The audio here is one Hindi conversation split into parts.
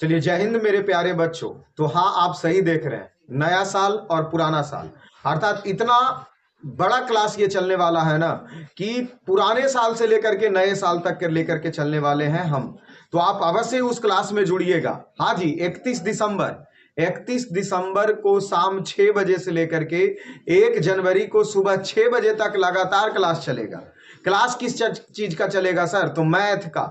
चलिए, जय हिंद मेरे प्यारे बच्चों। तो हाँ, आप सही देख रहे हैं, नया साल और पुराना साल, अर्थात इतना बड़ा क्लास ये चलने वाला है ना कि पुराने साल से लेकर के नए साल तक के लेकर के चलने वाले हैं हम। तो आप अवश्य उस क्लास में जुड़िएगा। हाँ जी, 31 दिसंबर को शाम 6 बजे से लेकर के 1 जनवरी को सुबह 6 बजे तक लगातार क्लास चलेगा। क्लास किस चीज का चलेगा सर? तो मैथ का,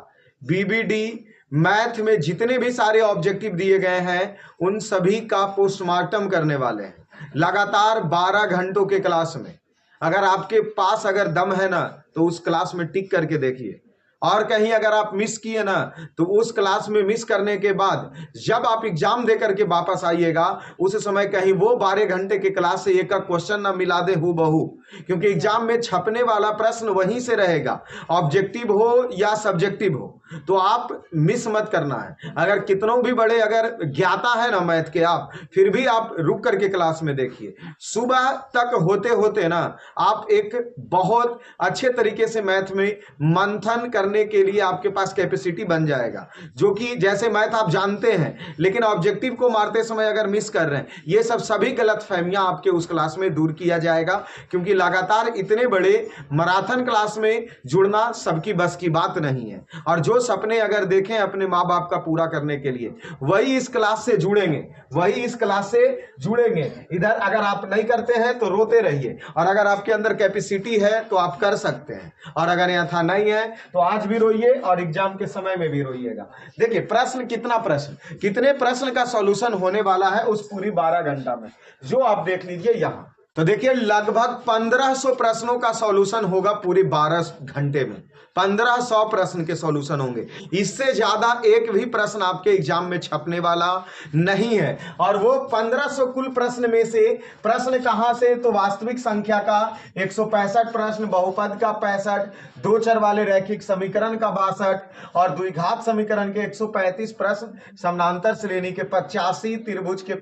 बीबीडी मैथ में जितने भी सारे ऑब्जेक्टिव दिए गए हैं उन सभी का पोस्टमार्टम करने वाले हैं लगातार 12 घंटों के क्लास में। अगर आपके पास अगर दम है ना तो उस क्लास में टिक करके देखिए, और कहीं अगर आप मिस किए ना तो उस क्लास में मिस करने के बाद जब आप एग्जाम दे करके वापस आइएगा उस समय कहीं वो 12 घंटे के क्लास से एक क्वेश्चन ना मिला दे हूबहू, क्योंकि एग्जाम में छपने वाला प्रश्न वहीं से रहेगा, ऑब्जेक्टिव हो या सब्जेक्टिव हो। तो आप मिस मत करना है। अगर कितनों भी बड़े अगर ज्ञाता है ना मैथ के, आप फिर भी आप रुक करके क्लास में देखिए। सुबह तक होते होते ना आप एक बहुत अच्छे तरीके से मैथ में मंथन करने के लिए आपके पास कैपेसिटी बन जाएगा, जो कि जैसे मैथ आप जानते हैं लेकिन ऑब्जेक्टिव को मारते समय अगर मिस कर रहे हैं, ये सब सभी गलत फहमियां आपके उस क्लास में दूर किया जाएगा। क्योंकि लगातार इतने बड़े मैराथन क्लास में जुड़ना सबकी बस की बात नहीं है, और जो सपने अगर देखें अपने माँ बाप का पूरा करने के लिए वही इस क्लास से जुड़ेंगे, वही इस क्लास से जुड़ेंगे। इधर अगर आप नहीं करते हैं तो रोते रहिए, और अगर आपके अंदर कैपेसिटी है तो आप कर सकते हैं, और अगर यहाँ नहीं है तो आज भी रोइए और एग्जाम के समय में भी रोइएगा। देखिए प्रश्न कितने प्रश्न का सॉल्यूशन होने वाला है उस पूरी 12 घंटा में, जो आप देख लीजिए यहाँ। तो देखिए लगभग 1500 प्रश्नों का सॉल्यूशन होगा पूरे 12 घंटे में। 1500 प्रश्न के सॉल्यूशन होंगे, इससे ज्यादा एक भी प्रश्न आपके एग्जाम में छपने वाला नहीं है। और वो 1500 कुल प्रश्न में से प्रश्न कहां से? तो वास्तविक संख्या का 165 प्रश्न, बहुपद का 65, दो चर वाले रैखिक समीकरण का 62 और द्विघात समीकरण के 135 प्रश्न, समानांतर श्रेणी के 85, त्रिभुज के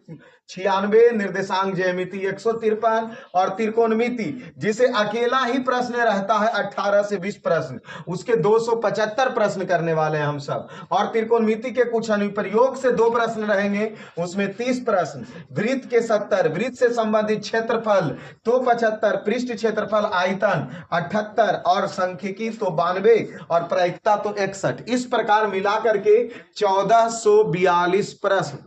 96, निर्देशांक ज्यामिति 153 और त्रिकोणमिति जिसे अकेला ही प्रश्न रहता है 18 से 20 प्रश्न, उसके 275 प्रश्न करने वाले हैं हम सब। और त्रिकोणमिति के कुछ अनुप्रयोग से 2 प्रश्न रहेंगे, उसमें 30 प्रश्न। वृत्त के 70, वृत्त से संबंधित क्षेत्रफल तो 75, पृष्ठ क्षेत्रफल आयतन 78 और सांख्यिकी तो 92 और प्रायिकता तो 61। इस प्रकार मिलाकर के 1442 प्रश्न,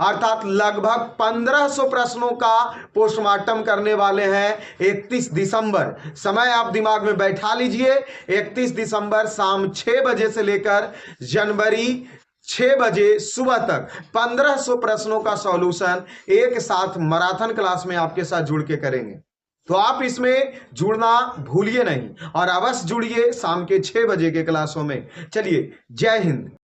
अर्थात लगभग 1500 प्रश्नों का पोस्टमार्टम करने वाले हैं 31 दिसंबर। समय आप दिमाग में बैठा लीजिए, 31 दिसंबर शाम 6 बजे से लेकर जनवरी 6 बजे सुबह तक 1500 प्रश्नों का सॉल्यूशन एक साथ मैराथन क्लास में आपके साथ जुड़ के करेंगे। तो आप इसमें जुड़ना भूलिए नहीं, और अवश्य जुड़िए शाम के 6 बजे के क्लासों में। चलिए, जय हिंद।